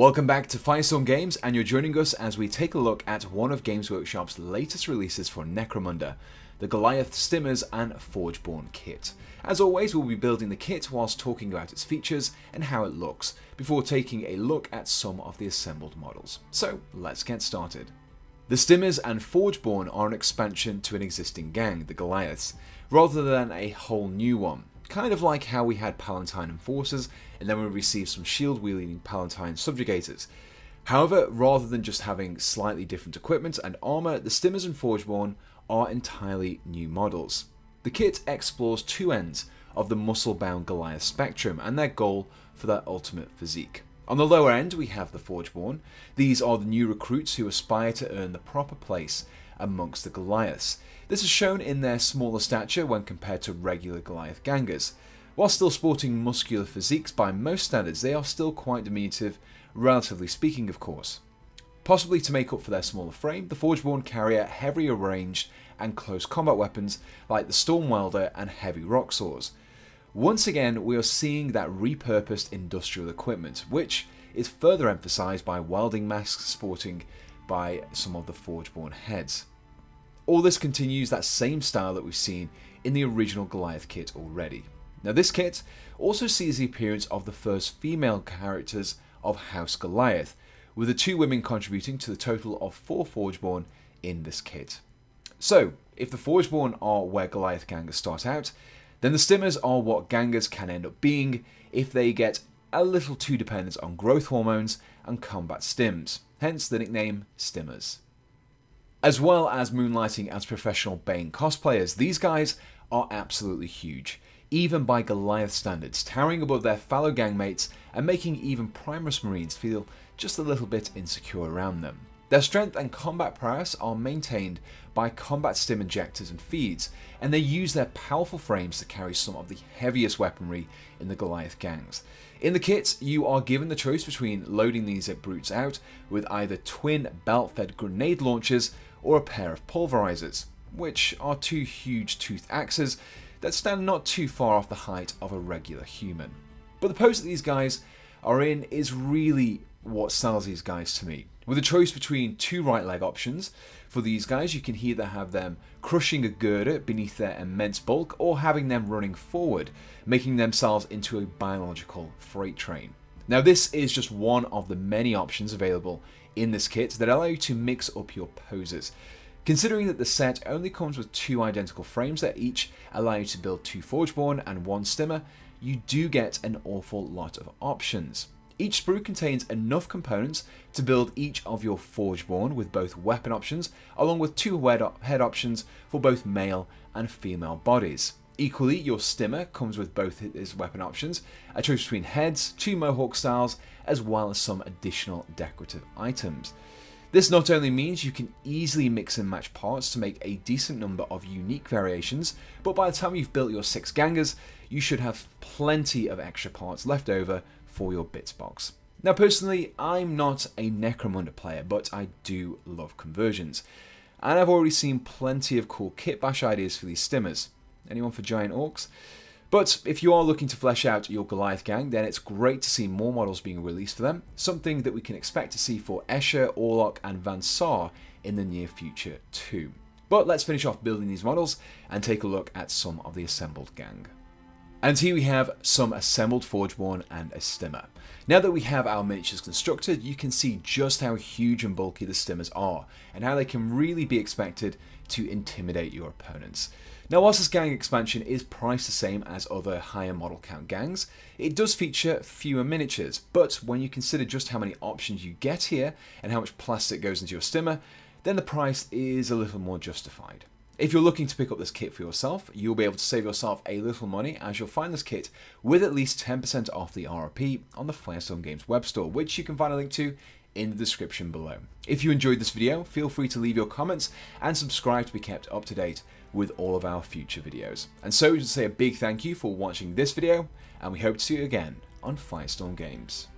Welcome back to Firestorm Games, and you're joining us as we take a look at one of Games Workshop's latest releases for Necromunda, the Goliath, Stimmers and Forgeborn kit. As always, we'll be building the kit whilst talking about its features and how it looks, before taking a look at some of the assembled models. So, let's get started. The Stimmers and Forgeborn are an expansion to an existing gang, the Goliaths, rather than a whole new one. Kind of like how we had Palatine Enforcers, and then we received some shield-wielding Palatine Subjugators. However, rather than just having slightly different equipment and armour, the Stimmers and Forgeborn are entirely new models. The kit explores two ends of the muscle-bound Goliath spectrum and their goal for their ultimate physique. On the lower end, we have the Forgeborn. These are the new recruits who aspire to earn the proper place amongst the Goliaths. This is shown in their smaller stature when compared to regular Goliath gangers. While still sporting muscular physiques by most standards, they are still quite diminutive, relatively speaking of course. Possibly to make up for their smaller frame, the Forgeborn carry a heavier ranged and close combat weapons like the Storm Welder and heavy rock saws. Once again, we are seeing that repurposed industrial equipment, which is further emphasised by welding masks sporting by some of the Forgeborn heads. All this continues that same style that we've seen in the original Goliath kit already. Now this kit also sees the appearance of the first female characters of House Goliath, with the two women contributing to the total of 4 Forgeborn in this kit. So, if the Forgeborn are where Goliath gangers start out, then the Stimmers are what gangers can end up being if they get a little too dependent on growth hormones and combat stims, hence the nickname Stimmers. As well as moonlighting as professional Bane cosplayers, these guys are absolutely huge, even by Goliath standards, towering above their fellow gangmates and making even Primus Marines feel just a little bit insecure around them. Their strength and combat prowess are maintained by combat stim injectors and feeds, and they use their powerful frames to carry some of the heaviest weaponry in the Goliath gangs. In the kit, you are given the choice between loading these brutes out with either twin belt-fed grenade launchers or a pair of pulverizers, which are two huge toothed axes that stand not too far off the height of a regular human. But the pose that these guys are in is really what sells these guys to me. With a choice between two right leg options, for these guys you can either have them crushing a girder beneath their immense bulk or having them running forward, making themselves into a biological freight train. Now this is just one of the many options available in this kit that allow you to mix up your poses. Considering that the set only comes with 2 identical frames that each allow you to build 2 Forgeborn and 1 Stimmer, you do get an awful lot of options. Each sprue contains enough components to build each of your Forgeborn with both weapon options, along with 2 head options for both male and female bodies. Equally, your Stimmer comes with both his weapon options, a choice between heads, 2 Mohawk styles, as well as some additional decorative items. This not only means you can easily mix and match parts to make a decent number of unique variations, but by the time you've built your 6 gangers, you should have plenty of extra parts left over for your bits box. Now personally, I'm not a Necromunda player, but I do love conversions, and I've already seen plenty of cool kit bash ideas for these Stimmers. Anyone for giant orcs? But if you are looking to flesh out your Goliath gang, then it's great to see more models being released for them, something that we can expect to see for Escher, Orlok and Van Saar in the near future too. But let's finish off building these models and take a look at some of the assembled gang. And here we have some assembled Forgeborn and a Stimmer. Now that we have our miniatures constructed, you can see just how huge and bulky the Stimmers are, and how they can really be expected to intimidate your opponents. Now whilst this gang expansion is priced the same as other higher model count gangs, it does feature fewer miniatures, but when you consider just how many options you get here, and how much plastic goes into your Stimmer, then the price is a little more justified. If you're looking to pick up this kit for yourself, you'll be able to save yourself a little money, as you'll find this kit with at least 10% off the RRP on the Firestorm Games webstore, which you can find a link to in the description below. If you enjoyed this video, feel free to leave your comments and subscribe to be kept up to date with all of our future videos. And so to say a big thank you for watching this video, and we hope to see you again on Firestorm Games.